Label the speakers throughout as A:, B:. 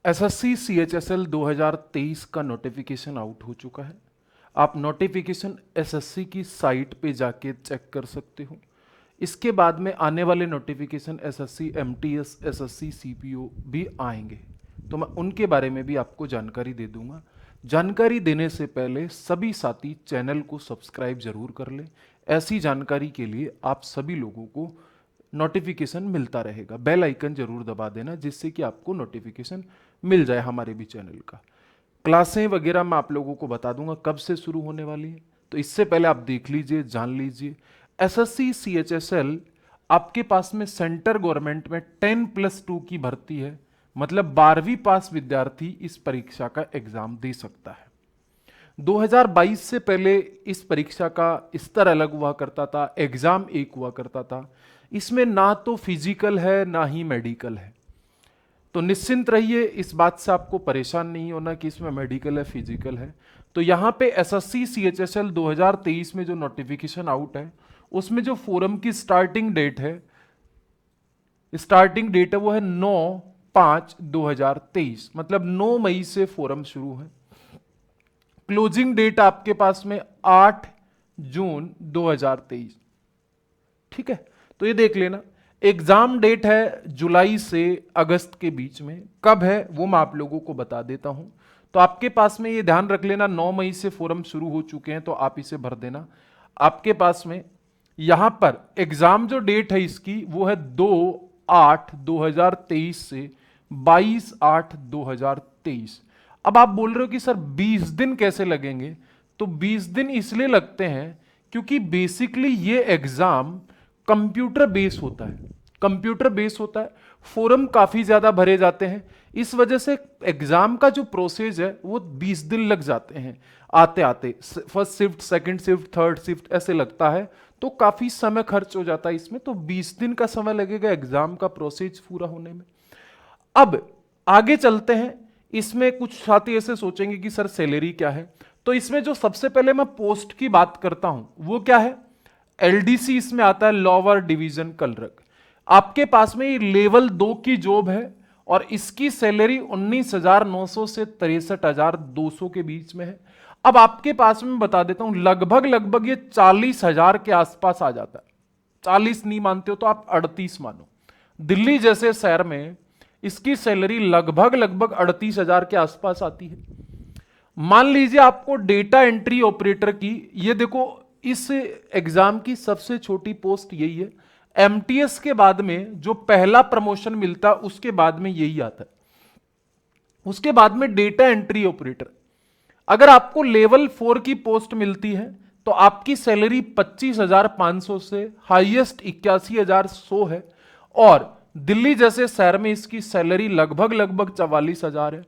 A: SSC CHSL 2023 का notification out हो चुका है। आप नोटिफिकेशन एसएससी की साइट पे जाके चेक कर सकते हो। इसके बाद में आने वाले notification SSC MTS, SSC CPO भी आएंगे, तो मैं उनके बारे में भी आपको जानकारी दे दूंगा। जानकारी देने से पहले सभी साथी चैनल को सब्सक्राइब जरूर कर लें। ऐसी जानकारी के लिए आप सभी लोगों को नोटिफिकेशन मिलता रहेगा। बेल आइकन जरूर दबा देना जिससे कि आपको नोटिफिकेशन मिल जाए हमारे भी चैनल का। क्लासें वगैरह मैं आप लोगों को बता दूंगा कब से शुरू होने वाली है, तो इससे पहले आप देख लीजिए, जान लीजिए। एसएससी सीएचएसएल आपके पास में सेंटर गवर्नमेंट में 10+2 की भर्ती है, मतलब 12वीं पास विद्यार्थी इस परीक्षा का एग्जाम दे सकता है। 2022 से पहले इस परीक्षा का स्तर अलग हुआ करता था, एग्जाम एक हुआ करता था। इसमें ना तो फिजिकल है ना ही मेडिकल है, तो निश्चिंत रहिए, इस बात से आपको परेशान नहीं होना कि इसमें मेडिकल है फिजिकल है। तो यहाँ पे एसएससी सीएचएसएल 2023 में जो नोटिफिकेशन आउट है उसमें जो फोरम की स्टार्टिंग डेट है वो है 9/5/2023, मतलब 9 मई से फोरम शुरू है। क्लोजिंग डेट आपके पास में 8 जून 2023। ठीक है, तो ये देख लेना। एग्जाम डेट है जुलाई से अगस्त के बीच में, कब है वो मैं आप लोगों को बता देता हूं। तो आपके पास में ये ध्यान रख लेना, 9 मई से फोरम शुरू हो चुके हैं, तो आप इसे भर देना। आपके पास में यहां पर एग्जाम जो डेट है इसकी वो है 2/8/2023 से 22/8/2023। अब आप बोल रहे हो कि सर 20 दिन कैसे लगेंगे? तो 20 दिन इसलिए लगते हैं क्योंकि बेसिकली ये एग्जाम कंप्यूटर बेस होता है। कंप्यूटर बेस होता है, फोरम काफी ज्यादा भरे जाते हैं, इस वजह से एग्जाम का जो प्रोसेस है वो 20 दिन लग जाते हैं आते आते। First shift, second shift, third shift ऐसे लगता है, तो काफी समय खर्च हो जाता है इसमें। तो 20 दिन का समय लगेगा एग्जाम का प्रोसेस पूरा होने में। अब आगे चलते हैं। इसमें कुछ साथी ऐसे सोचेंगे कि सर सैलरी क्या है, तो इसमें जो सबसे पहले मैं पोस्ट की बात करता हूं वो क्या है, एलडीसी इसमें आता है, लोअर डिवीजन क्लर्क। आपके पास में ये लेवल 2 की जॉब है और इसकी सैलरी 19,900 से 63,200 के बीच में है। अब आपके पास में बता देता हूं, लगभग ये 40,000 के आसपास आ जाता है। 40 नहीं मानते हो तो आप 38 मानो। दिल्ली जैसे शहर में इसकी सैलरी लगभग 38,000 के आसपास आती है। मान लीजिए आपको डेटा एंट्री ऑपरेटर की, ये देखो इस एग्जाम की सबसे छोटी पोस्ट यही है। एमटीएस के बाद में जो पहला प्रमोशन मिलता है उसके बाद में यही आता है। उसके बाद में डेटा एंट्री ऑपरेटर। अगर आपको लेवल 4 की पोस्ट मिलती है तो आपकी सैलरी 25,500 से हाईएस्ट 81,100 है, और दिल्ली जैसे शहर में इसकी सैलरी लगभग 44,000 है।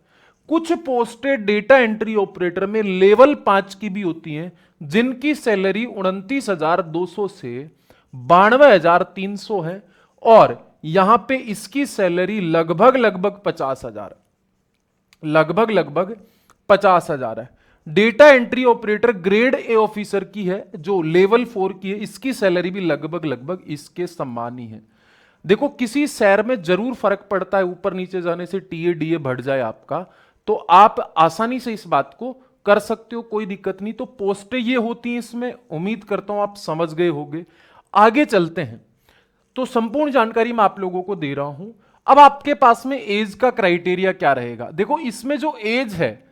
A: कुछ पोस्टें डेटा एंट्री ऑपरेटर में लेवल 5 की भी होती हैं जिनकी सैलरी 29,200 से 92,300 है, और यहां पे इसकी सैलरी लगभग 50,000, लगभग 50,000 है। Data entry operator grade A officer की है जो लेवल 4 की है, इसकी सैलरी भी लगभग इसके समान ही है। देखो किसी शहर में जरूर फर्क पड़ता है, ऊपर नीचे जाने से टीए डीए बढ़ जाए आपका, तो आप आसानी से इस बात को कर सकते हो, कोई दिक्कत नहीं। तो पोस्टें ये होती हैं इसमें, उम्मीद करता हूं आप समझ गए होंगे। आगे चलते हैं, तो संपूर्ण जानकारी मैं आप लोगों को दे रहा हूं। अब आपके पास में एज का क्राइटेरिया क्या रहेगा? देखो इसमें जो एज है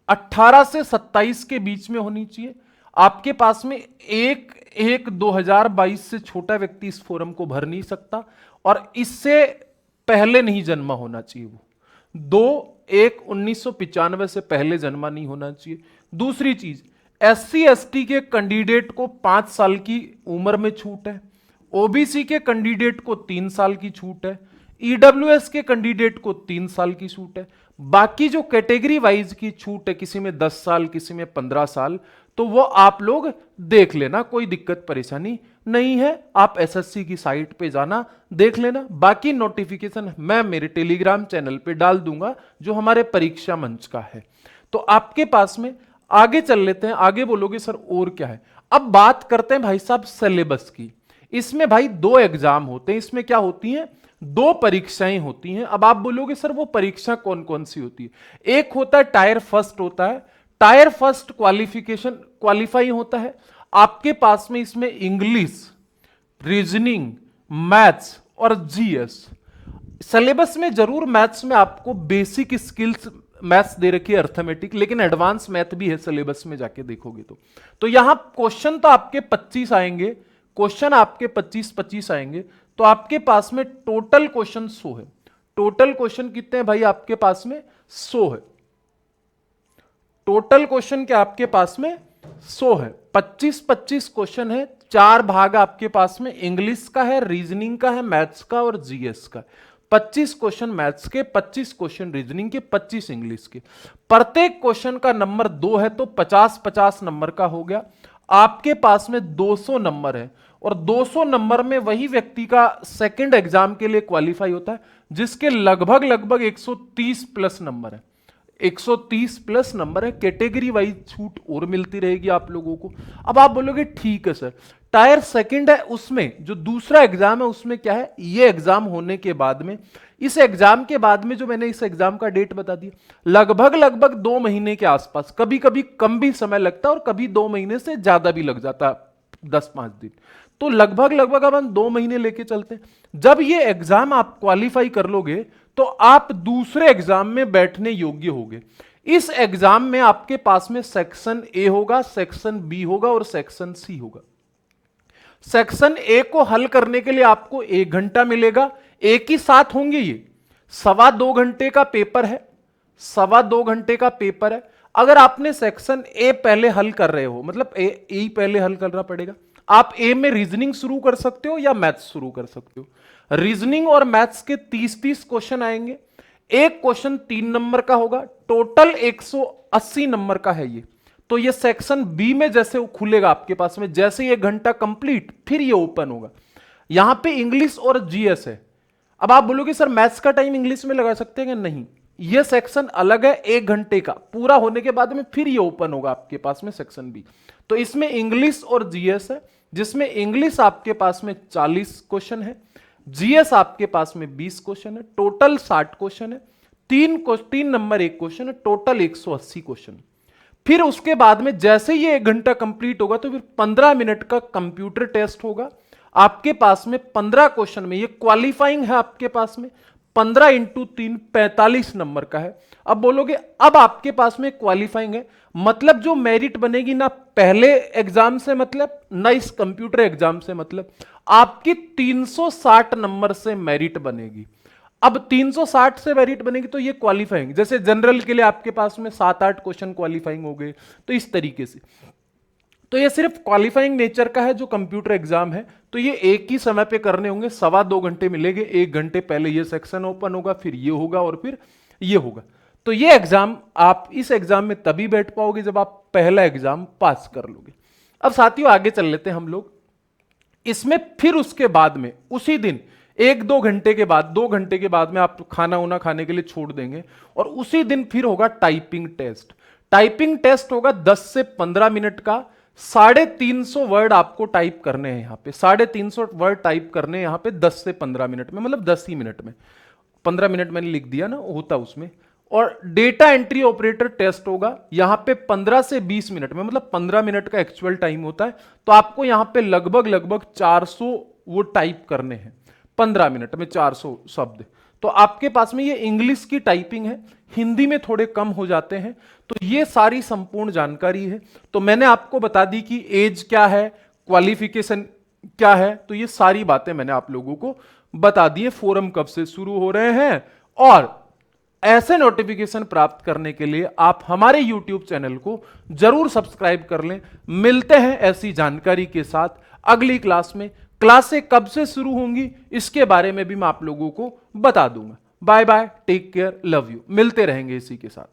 A: 18 से 27 के बीच में होनी चाहिए। आपके पास में 1/1/2022 से छोटा व्यक्ति इस फोरम को भर नहीं सकता, और इससे पहले नहीं जन्मा होना चाहिए। वो 2/1/1995 से पहले जन्मा नहीं होना चाहिए। दूसरी चीज, SC ST के कैंडिडेट को 5 साल की उम्र में छूट है, ओबीसी के कैंडिडेट को 3 साल की छूट है, ईडब्ल्यूएस के कैंडिडेट को 3 साल की छूट है। बाकी जो कैटेगरी वाइज की छूट है, किसी में 10 साल, किसी में 15 साल, तो वो आप लोग देख लेना, कोई दिक्कत परेशानी नहीं है। आप एसएससी की साइट पे जाना, देख लेना। बाकी नोटिफिकेशन मैं मेरे टेलीग्राम चैनल पे डाल दूंगा जो हमारे परीक्षा मंच का है। तो आपके पास में आगे चल लेते हैं। आगे बोलोगे सर और क्या है? अब बात करते हैं भाई साहब सिलेबस की। इसमें भाई 2 एग्जाम होते हैं। इसमें क्या होती हैं? दो परीक्षाएं होती हैं। अब आप बोलोगे सर वो परीक्षा कौन कौन सी होती है? एक होता है टायर फर्स्ट होता है। टायर फर्स्ट क्वालिफाई होता है आपके पास में, इसमें इंग्लिश, रीजनिंग, मैथ्स और जीएस। सिलेबस में जरूर मैथ्स में आपको बेसिक स्किल्स मैथ्स दे रखी है, अर्थमेटिक, लेकिन एडवांस मैथ भी है सिलेबस में जाके देखोगे तो यहां क्वेश्चन तो आपके 25 आएंगे, क्वेश्चन आपके 25 आएंगे। तो आपके पास में टोटल क्वेश्चन 100 है। टोटल क्वेश्चन कितने हैं भाई आपके पास में? 100 है। टोटल क्वेश्चन क्या आपके पास में? 100 है। 25 क्वेश्चन है। 4 भाग आपके पास में इंग्लिश का है, रीजनिंग का है, मैथ्स का और जीएस का। 25 क्वेश्चन मैथ्स के, 25 क्वेश्चन रीजनिंग के, 25 इंग्लिश के। प्रत्येक क्वेश्चन का नंबर 2 है तो 50-50 नंबर का हो गया। आपके पास में 200 नंबर है और 200 नंबर में वही व्यक्ति का सेकंड एग्जाम के लिए क्वालिफाई होता है जिसके लगभग 130 प्लस नंबर है। 130 प्लस नंबर है। कैटेगरी वाइज छूट और मिलती रहेगी आप लोगों को। अब आप बोलोगे ठीक है सर, टायर सेकंड है, उसमें जो दूसरा एग्जाम है उसमें क्या है? ये एग्जाम होने के बाद में, इस एग्जाम के बाद में जो मैंने इस एग्जाम का डेट बता दिया, लगभग 2 महीने के आसपास, कभी कभी कम भी समय लगता है और कभी 2 महीने से ज्यादा भी लग जाता है, 10-5 दिन। तो लगभग अब हम 2 महीने लेके चलते हैं। जब ये एग्जाम आप क्वालिफाई कर लोगे तो आप दूसरे एग्जाम में बैठने योग्य होगे। इस एग्जाम में आपके पास में सेक्शन ए होगा, सेक्शन बी होगा और सेक्शन सी होगा। सेक्शन ए को हल करने के लिए आपको 1 घंटा मिलेगा। एक ही साथ होंगे ये, 2.25 घंटे का पेपर है, 2.25 घंटे का पेपर है। अगर आपने सेक्शन ए पहले हल कर रहे हो, मतलब ए पहले हल करना पड़ेगा। आप ए में रीजनिंग शुरू कर सकते हो या मैथ्स शुरू कर सकते हो। रीजनिंग और मैथ्स के 30 क्वेश्चन आएंगे। एक क्वेश्चन 3 नंबर का होगा। टोटल 180 नंबर का है ये। तो ये सेक्शन बी में जैसे वो खुलेगा आपके पास में, जैसे ये घंटा कंप्लीट, फिर ये ओपन होगा। यहां पे इंग्लिश और जीएस है। अब आप बोलोगे सर मैथ्स का टाइम इंग्लिश में लगा सकते हैं? नहीं, ये सेक्शन अलग है 1 घंटे का। पूरा होने के बाद में फिर ये ओपन होगा आपके पास में सेक्शन बी। तो इसमें इंग्लिश और जीएस है, जिसमें इंग्लिश आपके पास में 40 क्वेश्चन है, जीएस आपके पास में 20 क्वेश्चन है। टोटल 60 क्वेश्चन है। 3 नंबर 1 क्वेश्चन है। Total 180 question. फिर उसके बाद में जैसे ये 1 घंटा कंप्लीट होगा तो फिर 15 मिनट का कंप्यूटर टेस्ट होगा आपके पास में। 15 क्वेश्चन में ये क्वालिफाइंग है आपके पास में। 15 × 3 45 नंबर का है। अब बोलोगे अब आपके पास में क्वालिफाइंग है, मतलब जो मेरिट बनेगी ना पहले एग्जाम से मतलब, ना इस कंप्यूटर एग्जाम से मतलब, आपकी 360 नंबर से मेरिट बनेगी। अब 360 से मेरिट बनेगी तो ये क्वालिफाइंग, जैसे जनरल के लिए आपके पास में 7-8 क्वेश्चन क्वालिफाइंग हो गए, तो इस तरीके से। तो ये सिर्फ क्वालिफाइंग नेचर का है जो कंप्यूटर एग्जाम है। तो ये एक ही समय पे करने होंगे, 2.25 घंटे मिलेंगे। 1 घंटे पहले ये सेक्शन ओपन होगा, फिर ये होगा और फिर ये होगा। तो ये एग्जाम, आप इस एग्जाम में तभी बैठ पाओगे जब आप पहला एग्जाम पास कर लोगे। अब साथियों आगे चल लेते हैं हम लोग इसमें। फिर उसके बाद में उसी दिन 1-2 घंटे के बाद, 2 घंटे के बाद में आप खाना उना खाने के लिए छोड़ देंगे और उसी दिन फिर होगा टाइपिंग टेस्ट। टाइपिंग टेस्ट होगा 10 से 15 मिनट का। 350 वर्ड आपको टाइप करने हैं यहां पे। 350 वर्ड टाइप करने हैं यहां पे 10 से 15 मिनट में, मतलब 10 ही मिनट में। 15 मिनट मैंने लिख दिया ना, होता उसमें। और डेटा एंट्री ऑपरेटर टेस्ट होगा यहां पे 15 से 20 मिनट में, मतलब 15 मिनट का एक्चुअल टाइम होता है। तो आपको यहां पे लगभग 400 वो टाइप करने हैं 15 मिनट में, 400 शब्द। तो आपके पास में ये इंग्लिश की टाइपिंग है, हिंदी में थोड़े कम हो जाते हैं। तो ये सारी संपूर्ण जानकारी है। तो मैंने आपको बता दी कि एज क्या है, क्वालिफिकेशन क्या है, तो ये सारी बातें मैंने आप लोगों को बता दी है। फोरम कब से शुरू हो रहे हैं, और ऐसे नोटिफिकेशन प्राप्त करने के लिए आप हमारे YouTube चैनल को जरूर सब्सक्राइब कर लें। मिलते हैं ऐसी जानकारी के साथ अगली क्लास में। क्लासें कब से शुरू होंगी इसके बारे में भी मैं आप लोगों को बता दूंगा। Bye bye, take care, love you. मिलते रहेंगे इसी के साथ।